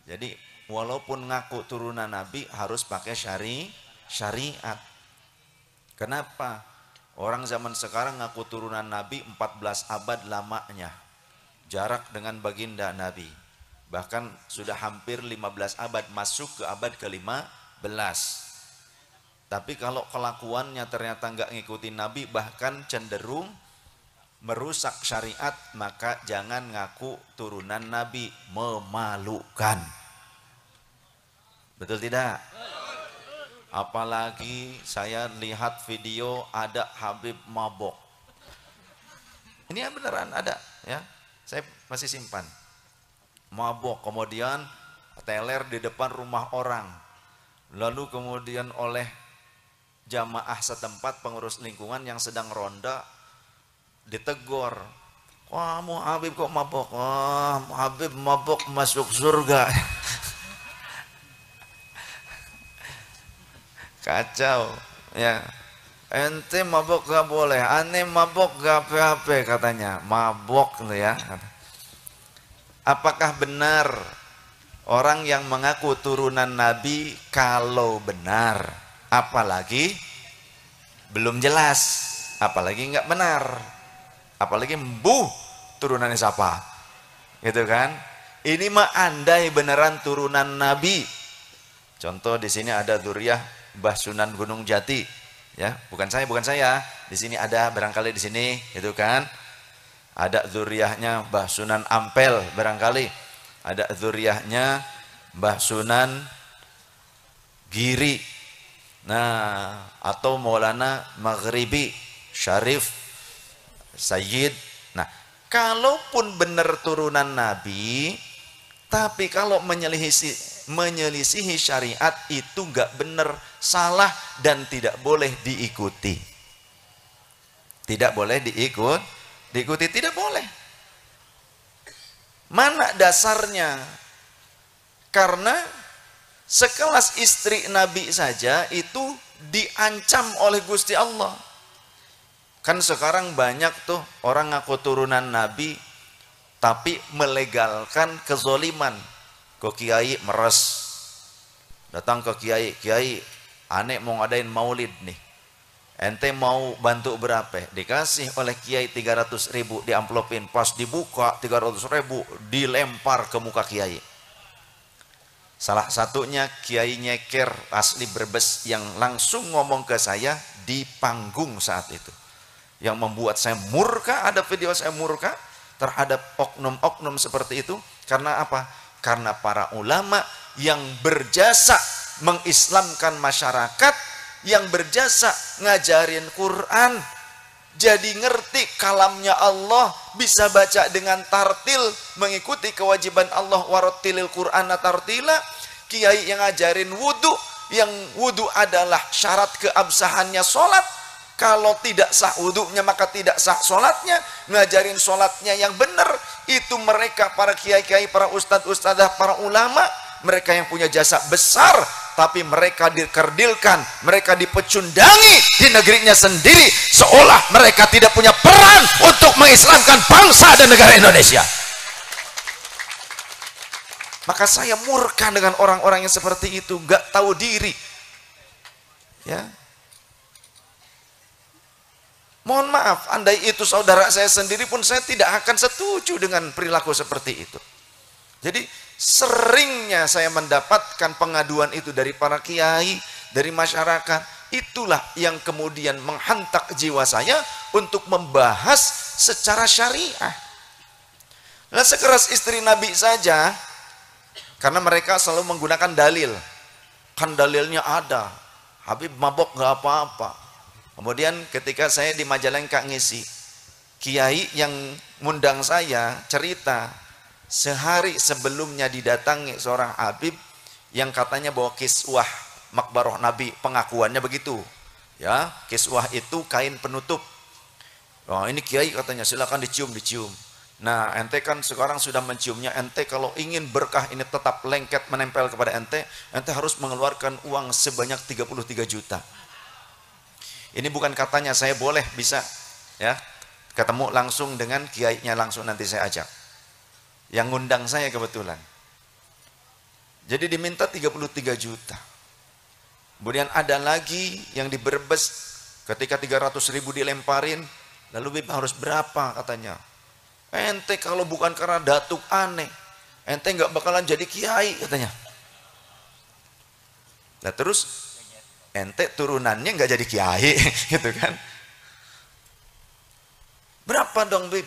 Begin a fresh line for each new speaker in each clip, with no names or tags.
Jadi walaupun ngaku turunan Nabi harus pakai syariat. Kenapa? Orang zaman sekarang ngaku turunan Nabi 14 abad lamanya. Jarak dengan baginda Nabi. Bahkan sudah hampir 15 abad, masuk ke abad ke-15. Tapi kalau kelakuannya ternyata nggak ngikutin Nabi, bahkan cenderung merusak syariat, maka jangan ngaku turunan Nabi. Memalukan. Betul tidak? Apalagi saya lihat video ada Habib mabok. Ini ya beneran ada ya. Saya masih simpan. Mabok, kemudian teler di depan rumah orang. Lalu kemudian oleh jamaah setempat, pengurus lingkungan yang sedang ronda ditegur. Wah, mau Habib kok mabok? Wah, Habib mabok masuk surga. Kacau ya. Ente mabok gak boleh, aneh mabok gak apa-apa katanya. Mabok tuh ya. Apakah benar orang yang mengaku turunan Nabi, kalau benar, apalagi belum jelas, apalagi nggak benar, apalagi mbuh turunannya siapa, gitu kan? Ini mah andai beneran turunan Nabi. Contoh di sini ada dzurriyyah Mbah Sunan Gunung Jati, ya, bukan saya. Di sini ada barangkali di sini, itu kan? Ada dzurriyyahnya Mbah Sunan Ampel barangkali, ada dzurriyyahnya Mbah Sunan Giri, nah, atau Maulana Maghribi Syarif Sayyid. Nah, kalaupun benar turunan Nabi, tapi kalau menyelisihi syariat itu enggak benar, salah, dan tidak boleh diikuti. Tidak boleh diikuti, tidak boleh. Mana dasarnya? Karena sekelas istri Nabi saja itu diancam oleh Gusti Allah. Kan sekarang banyak tuh orang ngaku turunan Nabi tapi melegalkan kezoliman. Ke kiai meres, datang ke kiai, aneh mau ngadain maulid nih, ente mau bantu berapa? Dikasih oleh kiai 300.000, diamplopin, pas dibuka 300.000 dilempar ke muka kiai. Salah satunya kiai nyeker asli Brebes yang langsung ngomong ke saya di panggung saat itu, yang membuat saya murka. Ada video saya murka terhadap oknum-oknum seperti itu. Karena apa? Karena para ulama yang berjasa mengislamkan masyarakat, yang berjasa ngajarin Quran, jadi ngerti kalamnya Allah, bisa baca dengan tartil, mengikuti kewajiban Allah, warattilil Qur'ana tartila. Kiai yang ngajarin wudu, yang wudu adalah syarat keabsahannya sholat, kalau tidak sah wudunya maka tidak sah sholatnya, ngajarin sholatnya yang benar. Itu mereka para kiai-kiai, para ustadz-ustadzah, para ulama, mereka yang punya jasa besar, tapi mereka dikerdilkan, mereka dipecundangi di negerinya sendiri, seolah mereka tidak punya peran untuk mengislamkan bangsa dan negara Indonesia. Maka saya murka dengan orang-orang yang seperti itu, nggak tahu diri, ya. Mohon maaf, andai itu saudara saya sendiri pun saya tidak akan setuju dengan perilaku seperti itu. Jadi seringnya saya mendapatkan pengaduan itu dari para kiai, dari masyarakat. Itulah yang kemudian menghantak jiwa saya untuk membahas secara syariah. Nah, sekeras istri Nabi saja, karena mereka selalu menggunakan dalil. Kan dalilnya ada, Habib mabok gak apa-apa. Kemudian ketika saya di Majalengka ngisi, kiai yang ngundang saya cerita, sehari sebelumnya didatangi seorang Habib yang katanya bawa kiswah makbaroh Nabi, pengakuannya begitu, ya, kiswah itu kain penutup. Oh, ini kiai katanya silakan dicium. Nah, ente kan sekarang sudah menciumnya, ente kalau ingin berkah ini tetap lengket menempel kepada ente harus mengeluarkan uang sebanyak 33 juta. Ini bukan katanya, saya boleh bisa ya ketemu langsung dengan kiainya, langsung nanti saya ajak. Yang ngundang saya kebetulan. Jadi diminta 33 juta. Kemudian ada lagi yang di Brebes, ketika 300.000 dilemparin, lalu Bib harus berapa katanya. Ente kalau bukan karena datuk aneh, ente nggak bakalan jadi kiai katanya. Nah terus ente turunannya nggak jadi kiai gitu kan. Berapa dong Bib?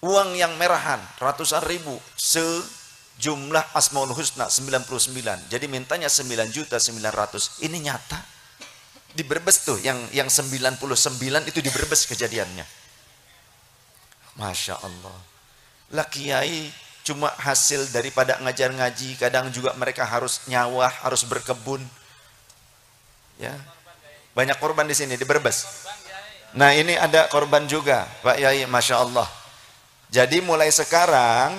Uang yang merahan ratusan ribu, sejumlah Asmaul Husna 99. Jadi mintanya 9.900.000. Ini nyata. Di Brebes tuh yang 99 itu di Brebes kejadiannya. Masya Allah. Lah kiai cuma hasil daripada ngajar ngaji, kadang juga mereka harus nyawah, harus berkebun. Ya. Banyak korban di sini di Brebes. Nah, ini ada korban juga, Pak Yai, Masya Allah. Jadi mulai sekarang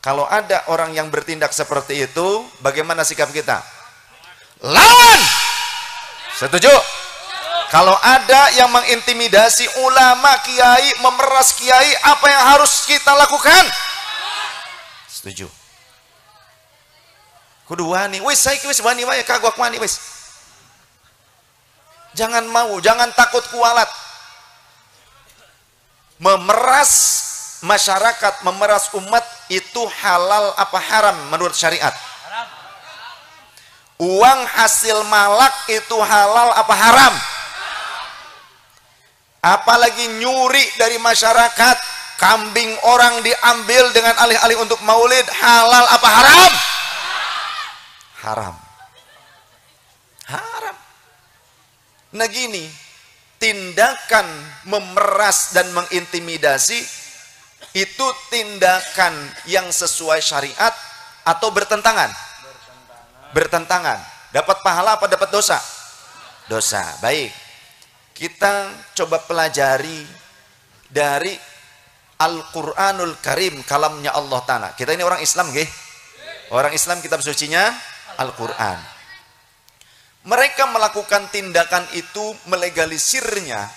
kalau ada orang yang bertindak seperti itu, bagaimana sikap kita? Lawan! Setuju? Kalau ada yang mengintimidasi ulama, kiai, memeras kiai, apa yang harus kita lakukan? Setuju. Kudu wani, wis saiki wis wani wae kagok wani wis. Jangan mau, jangan takut kualat. Memeras masyarakat, memeras umat itu halal apa haram menurut syariat? Uang hasil malak itu halal apa haram? Apalagi nyuri dari masyarakat, kambing orang diambil dengan alih-alih untuk maulid, halal apa haram? Haram. Haram. Nah gini, tindakan memeras dan mengintimidasi itu tindakan yang sesuai syariat atau bertentangan? Bertentangan. Dapat pahala apa dapat dosa? Dosa. Baik. Kita coba pelajari dari Al-Quranul Karim, kalamnya Allah Ta'ala. Kita ini orang Islam, nggih? Orang Islam, kitab sucinya Al-Quran. Mereka melakukan tindakan itu, melegalisirnya,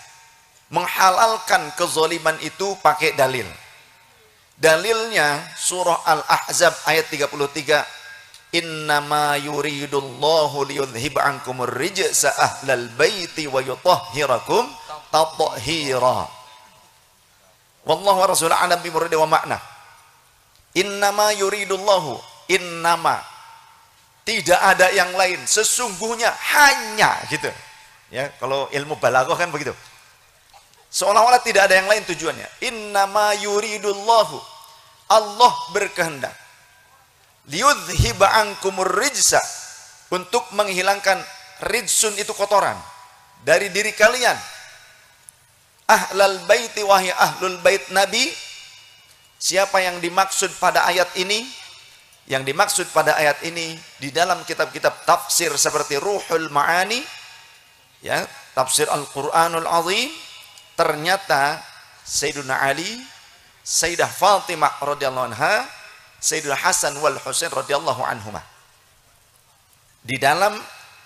menghalalkan kezaliman itu pakai dalil. Dalilnya surah Al-Ahzab ayat 33. Innama yuridullahu liyudhhiba ankumur rijsa ahlal baiti wa yutahhirakum tathhira. Wallahu wa rasuluhu a'lam bi muradi wa makna. Innama yuridullahu, innama, tidak ada yang lain, sesungguhnya hanya, gitu. Ya, kalau ilmu balaghah kan begitu. Seolah-olah tidak ada yang lain tujuannya. Innama yuridullahu, Allah berkehendak, liyudhhiba ankumur rijsa, untuk menghilangkan rijsun itu kotoran dari diri kalian. Ahlal baiti, wahai ahlul bait Nabi. Siapa yang dimaksud pada ayat ini? Yang dimaksud pada ayat ini di dalam kitab-kitab tafsir seperti Ruhul Ma'ani, ya, tafsir Al-Qur'anul Azim, ternyata Sayyiduna Ali, Sayyidah Fatimah radhiyallahu anha, Sayyidul Hasan wal Husain radhiyallahu anhuma. Di dalam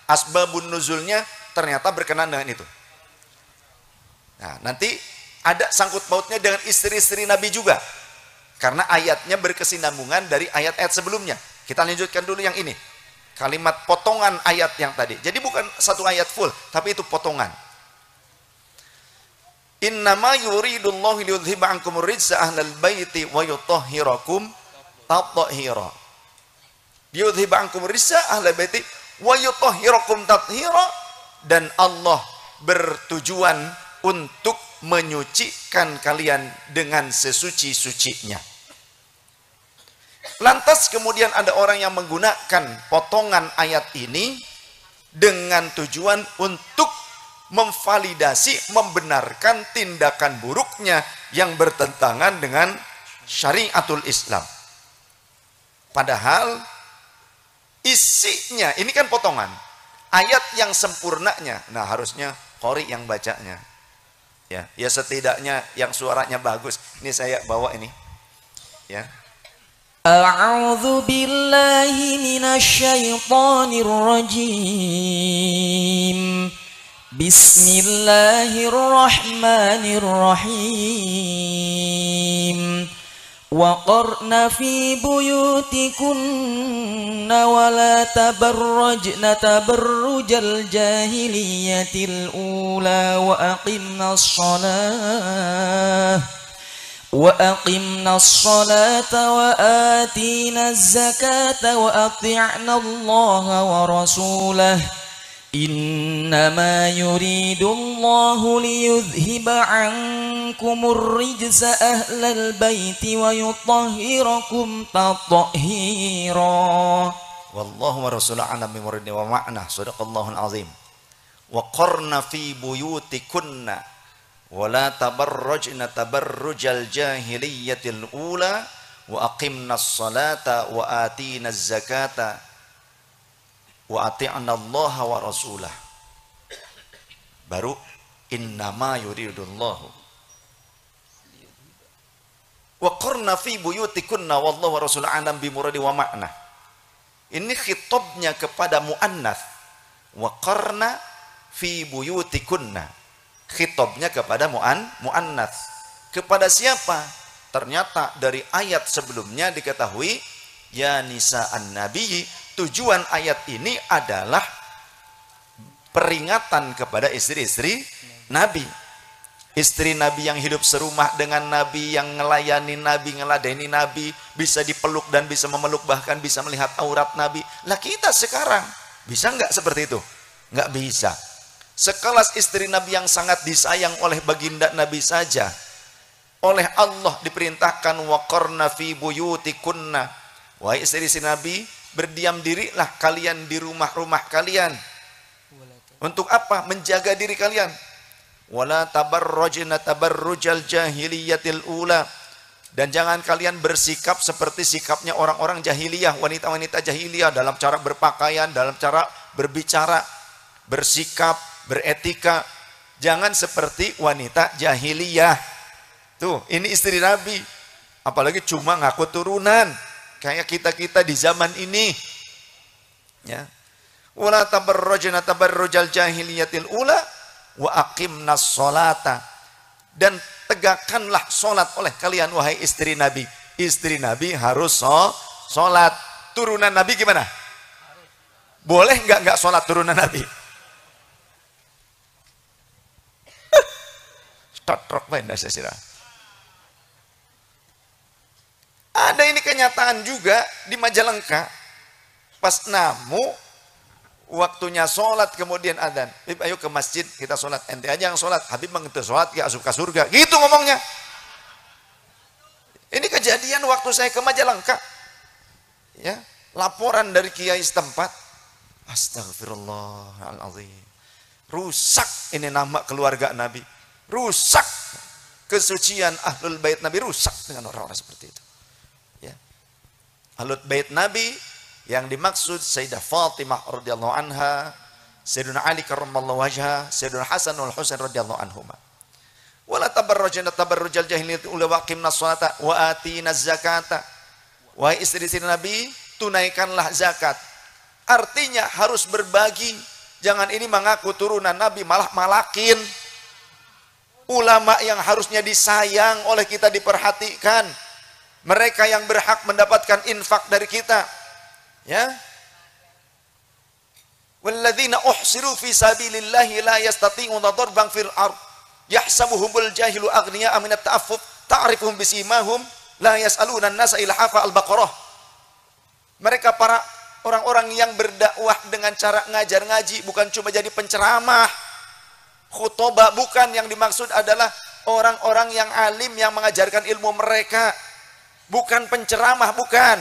asbabun nuzulnya ternyata berkenan dengan itu. Nah, nanti ada sangkut pautnya dengan istri-istri Nabi juga. Karena ayatnya berkesinambungan dari ayat-ayat sebelumnya. Kita lanjutkan dulu yang ini. Kalimat potongan ayat yang tadi. Jadi bukan satu ayat full, tapi itu potongan. Innama yuridullahu liyudhhiba ankumur rijsa ahlal baiti wa yutahhirakum tathhira. Liyudhhiba ankumur rijsa ahlal baiti wa yutahhirakum tathhira, dan Allah bertujuan untuk menyucikan kalian dengan sesuci-sucinya. Lantas kemudian ada orang yang menggunakan potongan ayat ini dengan tujuan untuk memvalidasi, membenarkan tindakan buruknya yang bertentangan dengan syariatul Islam. Padahal isinya, ini kan potongan ayat yang sempurnanya. Nah, harusnya qori yang bacanya. Ya, ya setidaknya yang suaranya bagus. Ini saya bawa ini. Ya.
A'udzu billahi minasy syaithanir rajim. Bismillahirrahmanirrahim. وقرن في بيوتكن ولا تبرجن تبرج الجاهلية الأولى وأقمنا الصلاة وآتينا الزكاة وأطعنا الله ورسوله إنما يريد الله ليذهب عنكم الرجس أهل البيت ويطهركم تطهيرا
والله ورسوله أعلم بمراد ومعنى صدق الله العظيم وقرن في بيوتكن ولا تبرجن تبرج الجاهلية الأولى وأقمنا الصلاة وآتينا الزكاة وأطعنا الله ورسوله. Baru innama yuridullahu wa qarna fi buyutikunna wallahu wa rasuluhu a'lam bi muradi wa ma'na. Ini khitabnya kepada muannats. Wa qarna fi buyutikunna. Khitabnya kepada muannats. Kepada siapa? Ternyata dari ayat sebelumnya diketahui ya nisa'an nabiyyi. Tujuan ayat ini adalah peringatan kepada istri-istri Nabi. Istri Nabi yang hidup serumah dengan Nabi, yang ngelayani Nabi, ngeladeni Nabi, bisa dipeluk dan bisa memeluk, bahkan bisa melihat aurat Nabi. Lah kita sekarang bisa nggak seperti itu? Nggak bisa. Sekelas istri Nabi yang sangat disayang oleh baginda Nabi saja, oleh Allah diperintahkan waqarna fi buyutikunna. Wahai istri-istri Nabi, berdiam dirilah kalian di rumah-rumah kalian. Untuk apa? Menjaga diri kalian. Wala tabarrujna tabarrujal jahiliyatil ula. Dan jangan kalian bersikap seperti sikapnya orang-orang jahiliyah, wanita-wanita jahiliyah, dalam cara berpakaian, dalam cara berbicara, bersikap, beretika. Jangan seperti wanita jahiliyah. Tuh, ini istri Nabi. Apalagi cuma ngaku turunan. Kayak kita-kita di zaman ini, ya. Wala tabarrujna tabarrujal jahiliyatil ula wa aqimnas sholata. Dan tegakkanlah sholat oleh kalian wahai istri Nabi. Istri Nabi harus sholat. Turunan Nabi gimana? Boleh nggak sholat turunan Nabi? Totrok banget saya. Ada ini kenyataan juga di Majalengka. Pas namu, waktunya sholat kemudian adzan. Habib ayo ke masjid kita sholat. Ente aja yang sholat. Habib mengentu sholat ya asup ke surga. Gitu ngomongnya. Ini kejadian waktu saya ke Majalengka. Ya, laporan dari kiai setempat. Astagfirullahaladzim. Rusak ini nama keluarga Nabi. Rusak kesucian ahlul bait Nabi. Rusak dengan orang-orang seperti itu. Ahlul bait Nabi yang dimaksud Sayyidah Fatimah radhiyallahu anha, Sayyidina Ali karramallahu wajha, Sayyidina Hasan wal Husain radhiyallahu anhuma. Wala tabarrujna tabarrujal jahiliyati ula waqimnas sholata wa atinaz zakata. Wahai istri-istri Nabi, tunaikanlah zakat. Artinya harus berbagi. Jangan ini mengaku turunan Nabi malah malakin. Ulama yang harusnya disayang oleh kita diperhatikan. Mereka yang berhak mendapatkan infak dari kita, ya. Walladzina uhsiru fi sabilillahi la yastati'una darban fil ard yahsabuhumul jahilu aghniya'a minat ta'affuf ta'rifuhum bisimahum la yas'aluna an-nasa ilhafa al-baqarah. Mereka para orang-orang yang berdakwah dengan cara ngajar ngaji, bukan cuma jadi penceramah, khutbah, bukan. Yang dimaksud adalah orang-orang yang alim yang mengajarkan ilmu mereka. Bukan penceramah, bukan.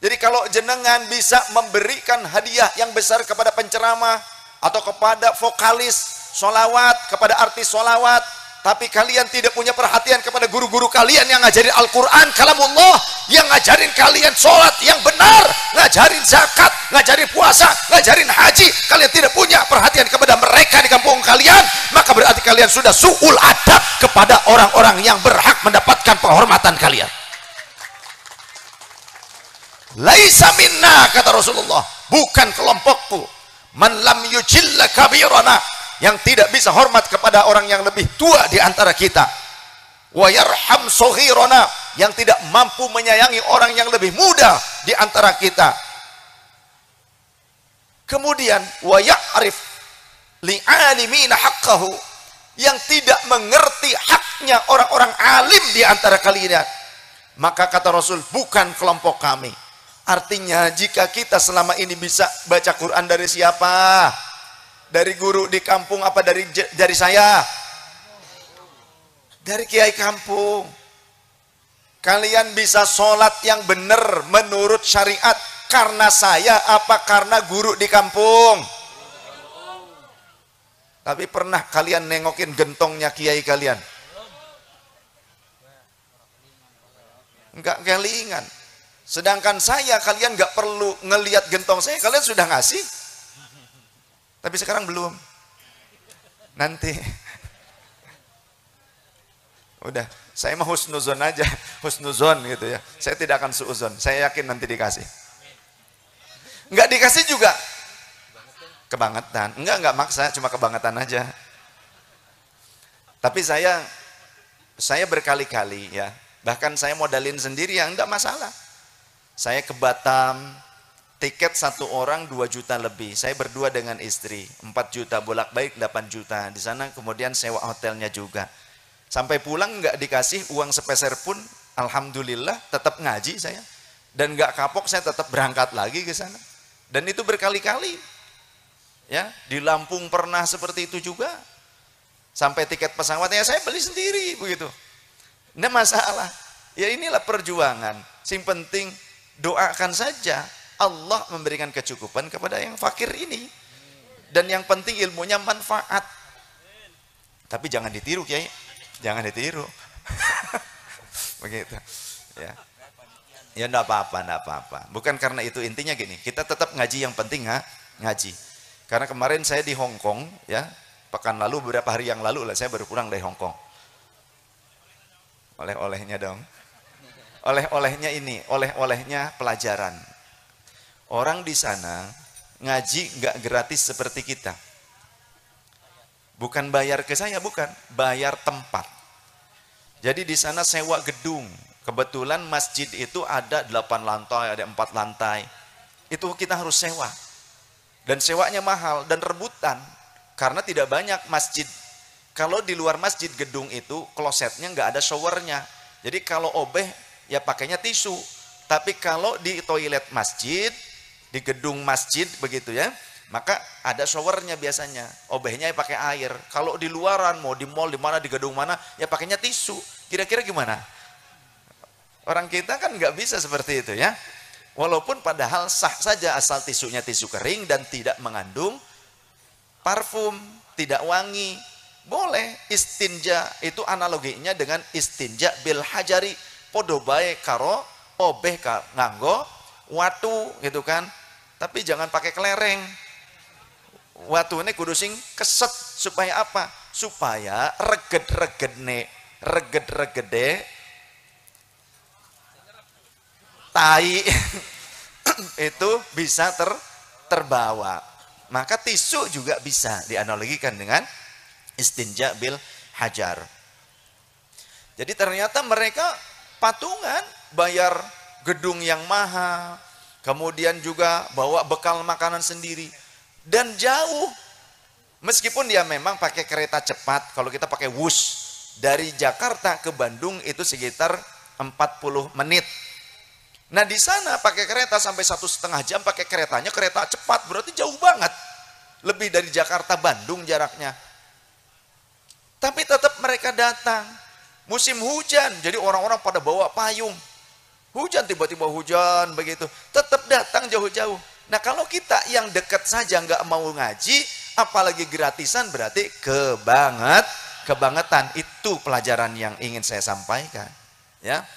Jadi kalau jenengan bisa memberikan hadiah yang besar kepada penceramah atau kepada vokalis solawat, kepada artis solawat, tapi kalian tidak punya perhatian kepada guru-guru kalian yang ngajarin Al-Quran, kalamullah, yang ngajarin kalian sholat yang benar, ngajarin zakat, ngajarin puasa, ngajarin haji, kalian tidak punya perhatian kepada mereka di kampung kalian, maka berarti kalian sudah su'ul adab kepada orang-orang yang berhak mendapatkan penghormatan kalian. Laisa minna, kata Rasulullah, bukan kelompokku. Man lam yujilla kabirana, yang tidak bisa hormat kepada orang yang lebih tua di antara kita. Wa yarham saghirana, yang tidak mampu menyayangi orang yang lebih muda di antara kita. Kemudian wa ya'rif li'alimina haqqahu, yang tidak mengerti haknya orang-orang alim di antara kalian, maka kata Rasul, bukan kelompok kami. Artinya jika kita selama ini bisa baca Quran dari siapa? Dari guru di kampung apa dari saya? Dari kiai kampung. Kalian bisa sholat yang benar menurut syariat karena saya apa karena guru di kampung? Tapi pernah kalian nengokin gentongnya kiai kalian? Enggak kelingan. Sedangkan saya, kalian enggak perlu ngelihat gentong saya, kalian sudah ngasih. Tapi sekarang belum. Nanti. Udah, saya mah husnuzon aja, husnuzon gitu ya. Saya tidak akan suuzon. Saya yakin nanti dikasih. Enggak dikasih juga kebangetan. Enggak maksa, cuma kebangetan aja. Tapi saya berkali-kali ya. Bahkan saya modalin sendiri ya, enggak masalah. Saya ke Batam, tiket satu orang 2 juta lebih. Saya berdua dengan istri, 4 juta bolak-balik 8 juta. Di sana kemudian sewa hotelnya juga. Sampai pulang nggak dikasih uang sepeser pun, alhamdulillah tetap ngaji saya. Dan nggak kapok, saya tetap berangkat lagi ke sana. Dan itu berkali-kali. Ya, di Lampung pernah seperti itu juga. Sampai tiket pesawatnya saya beli sendiri begitu. Nggak masalah. Ya inilah perjuangan. Yang penting doakan saja Allah memberikan kecukupan kepada yang fakir ini. Dan yang penting ilmunya manfaat. Tapi jangan ditiru, Kiai. Jangan ditiru. Begitu. Ya. Ya enggak apa-apa. Bukan karena itu, intinya gini, kita tetap ngaji, yang penting ngaji. Karena kemarin saya di Hong Kong, ya, pekan lalu, beberapa hari yang lalu lah saya baru pulang dari Hong Kong. Oleh-olehnya dong. Oleh-olehnya ini, oleh-olehnya pelajaran. Orang di sana ngaji nggak gratis seperti kita. Bukan bayar ke saya, bukan, bayar tempat. Jadi di sana sewa gedung. Kebetulan masjid itu ada 8 lantai, ada 4 lantai. Itu kita harus sewa. Dan sewanya mahal dan rebutan. Karena tidak banyak masjid. Kalau di luar masjid gedung itu, klosetnya nggak ada showernya. Jadi kalau obeh, ya pakainya tisu. Tapi kalau di toilet masjid, di gedung masjid begitu ya, maka ada showernya biasanya. Obehnya ya pakai air. Kalau di luaran, mau di mall, di mana, di gedung mana, ya pakainya tisu. Kira-kira gimana? Orang kita kan nggak bisa seperti itu ya. Walaupun padahal sah saja asal tisunya tisu kering dan tidak mengandung parfum, tidak wangi. Boleh. Istinja itu analoginya dengan istinja bil hajari. Podo bae karo obeh nganggo watu gitu kan. Tapi jangan pakai kelereng. Watu ini kudu sing keset supaya apa? Supaya reged-regede tai itu bisa terbawa. Maka tisu juga bisa dianalogikan dengan istinja bil hajar. Jadi ternyata mereka patungan bayar gedung yang mahal, kemudian juga bawa bekal makanan sendiri, dan jauh. Meskipun dia memang pakai kereta cepat, kalau kita pakai Wus dari Jakarta ke Bandung itu sekitar 40 menit. Nah di sana pakai kereta sampai 1,5 jam, pakai keretanya kereta cepat, berarti jauh banget, lebih dari Jakarta Bandung jaraknya. Tapi tetap mereka datang. Musim hujan, jadi orang-orang pada bawa payung. Hujan, tiba-tiba hujan begitu, tetap datang jauh-jauh. Nah kalau kita yang dekat saja nggak mau ngaji, apalagi gratisan, berarti kebangetan. Itu pelajaran yang ingin saya sampaikan. Ya.